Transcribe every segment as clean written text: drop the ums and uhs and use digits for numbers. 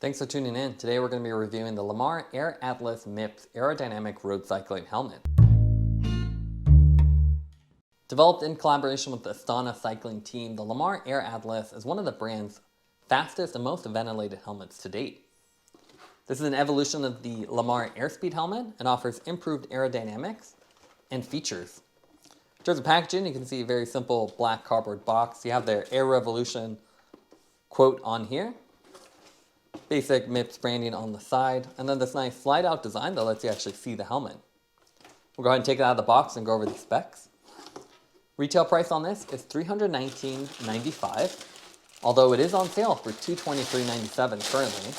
Thanks for tuning in. Today we're going to be reviewing the Limar Air Atlas MIPS Aerodynamic Road Cycling Helmet. Developed in collaboration with the ASTANA cycling team, the Limar Air Atlas is one of the brand's fastest and most ventilated helmets to date. This is an evolution of the Limar Airspeed helmet and offers improved aerodynamics and features. In terms of packaging, you can see a very simple black cardboard box. You have their Air Revolution quote on here. Basic MIPS branding on the side, and then this nice slide out design that lets you actually see the helmet. We'll go ahead and take it out of the box and go over the specs. Retail price on this is $319.95, although it is on sale for $223.97 currently.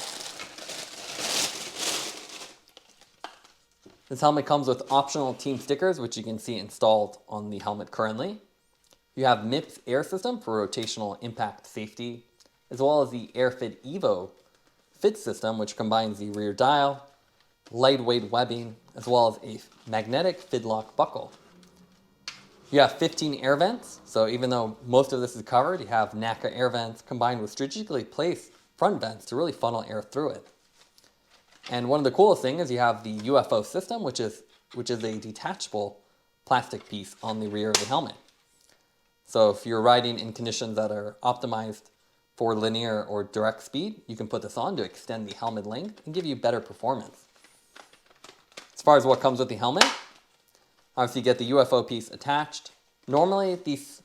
This helmet comes with optional team stickers, which you can see installed on the helmet currently. You have MIPS Air system for rotational impact safety, as well as the AirFit Evo fit system, which combines the rear dial, lightweight webbing, as well as a magnetic fidlock buckle. You have 15 air vents, so even though most of this is covered, you have NACA air vents combined with strategically placed front vents to really funnel air through it. And one of the coolest things is you have the UFO system, which is a detachable plastic piece on the rear of the helmet. So if you're riding in conditions that are optimized for linear or direct speed, you can put this on to extend the helmet length and give you better performance. As far as what comes with the helmet, obviously you get the UFO piece attached. Normally these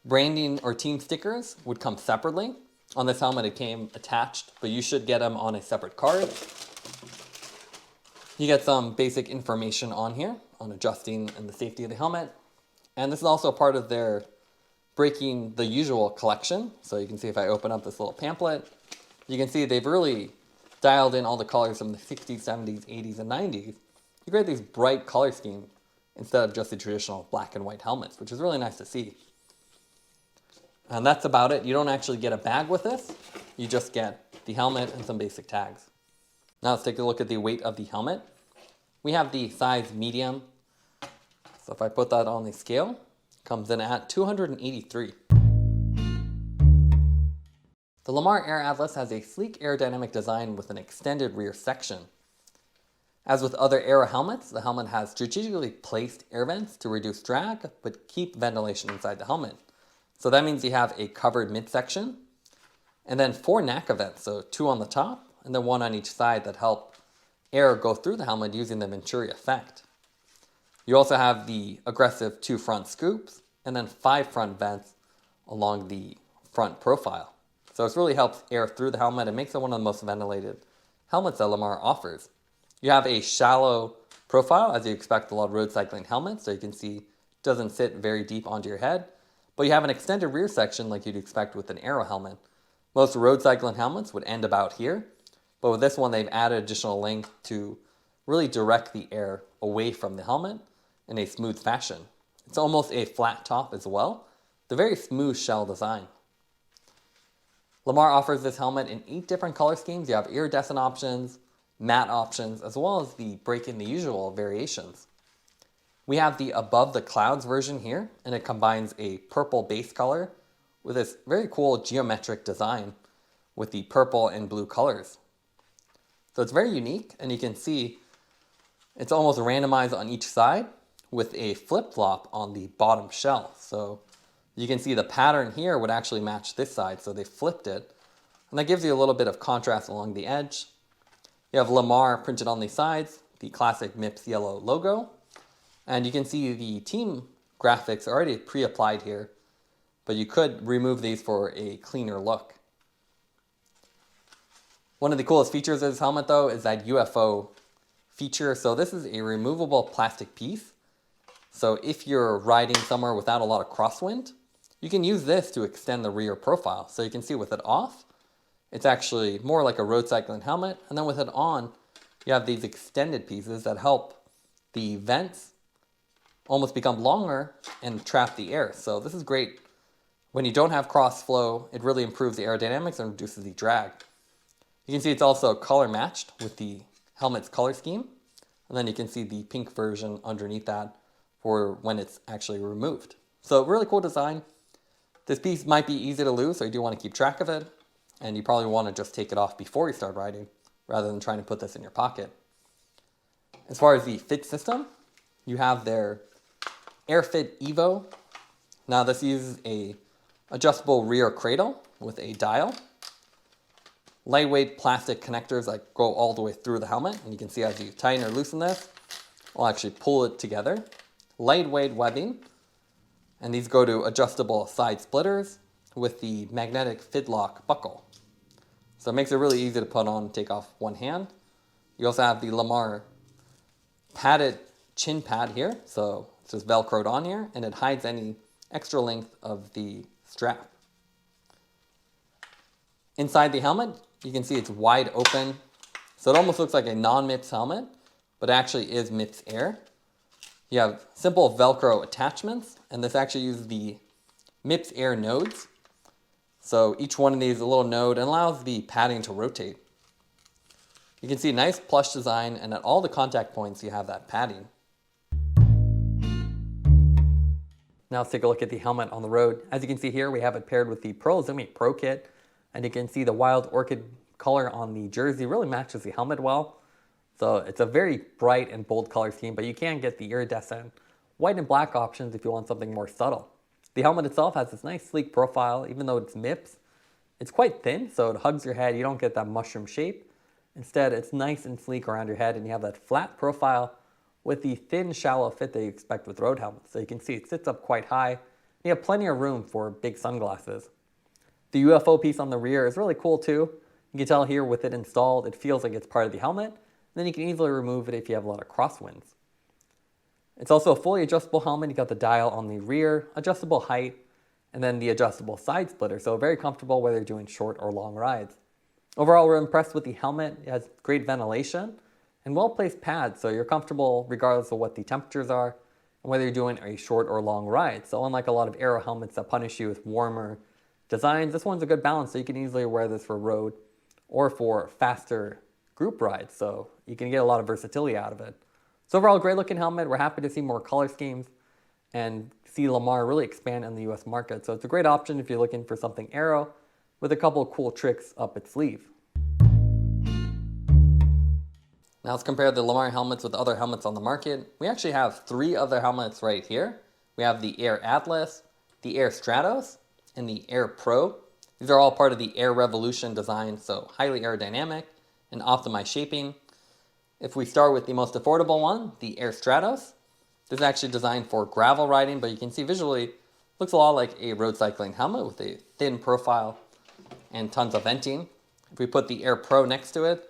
branding or team stickers would come separately. On this helmet it came attached, but you should get them on a separate card. You get some basic information on here on adjusting and the safety of the helmet. And this is also part of their Breaking the Usual collection. So you can see if I open up this little pamphlet, you can see they've really dialed in all the colors from the 60s, 70s, 80s, and 90s. You create these bright color schemes instead of just the traditional black and white helmets, which is really nice to see. And that's about it. You don't actually get a bag with this. You just get the helmet and some basic tags. Now let's take a look at the weight of the helmet. We have the size medium. So if I put that on the scale, comes in at 283. The Limar Air Atlas has a sleek aerodynamic design with an extended rear section. As with other aero helmets, the helmet has strategically placed air vents to reduce drag, but keep ventilation inside the helmet. So that means you have a covered midsection, and then 4 NACA vents, so 2 on the top, and then 1 on each side that help air go through the helmet using the Venturi effect. You also have the aggressive 2 front scoops and then 5 front vents along the front profile. So this really helps air through the helmet and makes it one of the most ventilated helmets that Limar offers. You have a shallow profile, as you expect a lot of road cycling helmets, so you can see it doesn't sit very deep onto your head, but you have an extended rear section like you'd expect with an aero helmet. Most road cycling helmets would end about here, but with this one they've added additional length to really direct the air away from the helmet in a smooth fashion. It's almost a flat top as well. The very smooth shell design. Limar offers this helmet in 8 different color schemes. You have iridescent options, matte options, as well as the Breaking the Usual variations. We have the Above the Clouds version here, and it combines a purple base color with this very cool geometric design with the purple and blue colors. So it's very unique, and you can see it's almost randomized on each side with a flip-flop on the bottom shell. So you can see the pattern here would actually match this side, so they flipped it. And that gives you a little bit of contrast along the edge. You have Limar printed on the sides, the classic MIPS yellow logo. And you can see the team graphics are already pre-applied here, but you could remove these for a cleaner look. One of the coolest features of this helmet though is that UFO feature. So this is a removable plastic piece. So if you're riding somewhere without a lot of crosswind, you can use this to extend the rear profile. So you can see with it off, it's actually more like a road cycling helmet. And then with it on, you have these extended pieces that help the vents almost become longer and trap the air. So this is great. When you don't have cross flow, it really improves the aerodynamics and reduces the drag. You can see it's also color matched with the helmet's color scheme. And then you can see the pink version underneath that for when it's actually removed. So really cool design. This piece might be easy to lose, so you do want to keep track of it. and you probably want to just take it off before you start riding rather than trying to put this in your pocket. As far as the fit system, you have their AirFit Evo. Now this uses a adjustable rear cradle with a dial, lightweight plastic connectors that go all the way through the helmet, and you can see as you tighten or loosen this, I'll actually pull it together. Lightweight webbing, and these go to adjustable side splitters with the magnetic fidlock buckle. So it makes it really easy to put on and take off one hand. You also have the Limar padded chin pad here, so it's just velcroed on here, and it hides any extra length of the strap. Inside the helmet, you can see it's wide open, so it almost looks like a non-MIPS helmet, but actually is MIPS Air. You have simple Velcro attachments, and this actually uses the MIPS Air nodes. So each one of these is a little node and allows the padding to rotate. You can see a nice plush design, and at all the contact points you have that padding. Now let's take a look at the helmet on the road. As you can see here, we have it paired with the Pearl Zumi Pro Kit, and you can see the wild orchid color on the jersey really matches the helmet well. So it's a very bright and bold color scheme, but you can get the iridescent white and black options if you want something more subtle. The helmet itself has this nice sleek profile. Even though it's MIPS, it's quite thin, so it hugs your head. You don't get that mushroom shape. Instead, it's nice and sleek around your head, and you have that flat profile with the thin, shallow fit that you expect with road helmets. So you can see it sits up quite high. You have plenty of room for big sunglasses. The UFO piece on the rear is really cool too. You can tell here with it installed, it feels like it's part of the helmet. Then you can easily remove it if you have a lot of crosswinds. It's also a fully adjustable helmet. You got the dial on the rear, adjustable height, and then the adjustable side splitter. So very comfortable whether you're doing short or long rides. Overall, we're impressed with the helmet. It has great ventilation and well-placed pads, so you're comfortable regardless of what the temperatures are and whether you're doing a short or long ride. So unlike a lot of aero helmets that punish you with warmer designs, this one's a good balance, so you can easily wear this for road or for faster group rides, so you can get a lot of versatility out of it. So overall, great looking helmet. We're happy to see more color schemes and see Limar really expand in the US market. So it's a great option if you're looking for something aero with a couple of cool tricks up its sleeve. Now let's compare the Limar helmets with other helmets on the market. We actually have 3 other helmets right here. We have the Air Atlas, the Air Stratos, and the Air Pro. These are all part of the Air Revolution design, so highly aerodynamic and optimized shaping. If we start with the most affordable one, the Air Stratos, this is actually designed for gravel riding, but you can see visually looks a lot like a road cycling helmet with a thin profile and tons of venting. If we put the Air Pro next to it,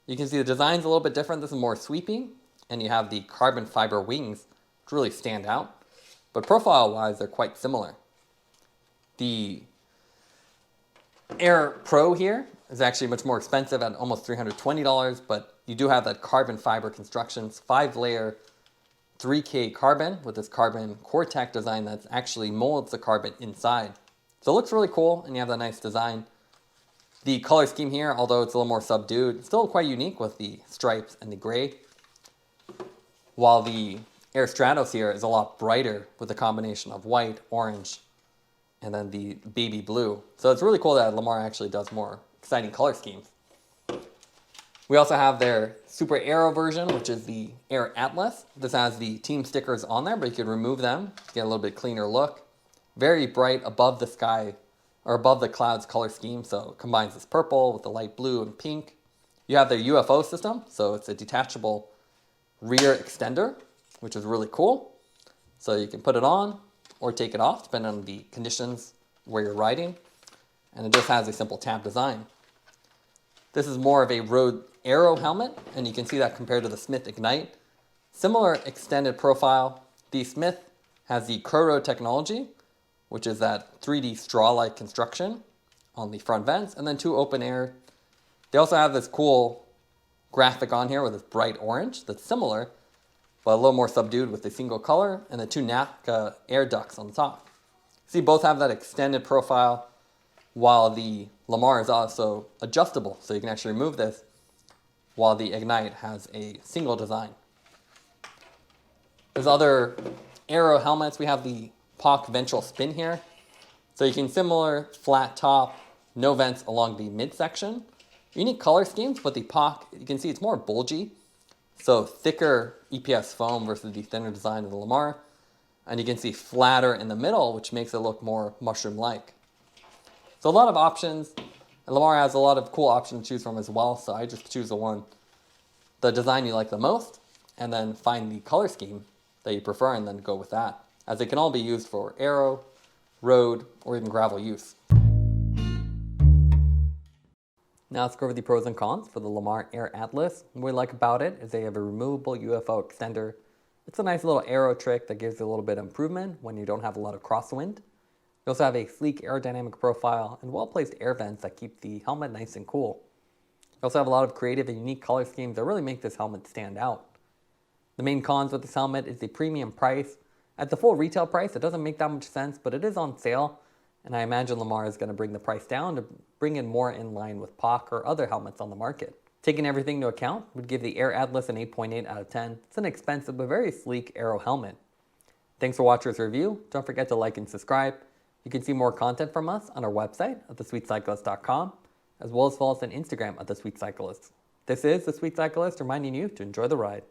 you can see the design's a little bit different. This is more sweeping, and you have the carbon fiber wings, which really stand out. But profile-wise, they're quite similar. The Air Pro here is actually much more expensive at almost $320, but you do have that carbon fiber constructions, 5-layer 3K carbon with this carbon Cortex design that actually molds the carbon inside. So it looks really cool, and you have that nice design. The color scheme here, although it's a little more subdued, it's still quite unique with the stripes and the gray. While the Air Stratos here is a lot brighter with a combination of white, orange, and then the baby blue. So it's really cool that Limar actually does more exciting color schemes. We also have their super aero version, which is the Air Atlas. This has the team stickers on there, but you can remove them to get a little bit cleaner look. Very bright above the sky, or above the clouds color scheme, so it combines this purple with the light blue and pink. You have their UFO system, so it's a detachable rear extender, which is really cool. So you can put it on or take it off, depending on the conditions where you're riding. And it just has a simple tab design. This is more of a road aero helmet, and you can see that compared to the Smith Ignite. Similar extended profile. The Smith has the Croro technology, which is that 3D straw-like construction on the front vents, and then 2 open air. They also have this cool graphic on here with this bright orange that's similar, but a little more subdued with a single color, and the 2 NACA air ducts on the top. See, both have that extended profile, while the Limar is also adjustable, so you can actually remove this, while the Ignite has a single design. There's other aero helmets. We have the POC ventral spin here. So you can similar flat top, no vents along the midsection. Unique color schemes, but the POC, you can see it's more bulgy. So thicker EPS foam versus the thinner design of the Limar. And you can see flatter in the middle, which makes it look more mushroom-like. So a lot of options. And Limar has a lot of cool options to choose from as well. So I just choose the design you like the most, and then find the color scheme that you prefer and then go with that, as it can all be used for aero, road, or even gravel use. Now let's go over the pros and cons for the Limar Air Atlas. What we like about it is they have a removable UFO extender. It's a nice little aero trick that gives you a little bit of improvement when you don't have a lot of crosswind. You also have a sleek aerodynamic profile and well-placed air vents that keep the helmet nice and cool. You also have a lot of creative and unique color schemes that really make this helmet stand out. The main cons with this helmet is the premium price. At the full retail price, it doesn't make that much sense, but it is on sale, and I imagine Limar is going to bring the price down to bring it more in line with POC or other helmets on the market. Taking everything into account, would give the Air Atlas an 8.8 out of 10. It's an expensive but very sleek aero helmet. Thanks for watching this review. Don't forget to like and subscribe. You can see more content from us on our website at thesweetcyclist.com, as well as follow us on Instagram at thesweetcyclist. This is The Sweet Cyclist reminding you to enjoy the ride.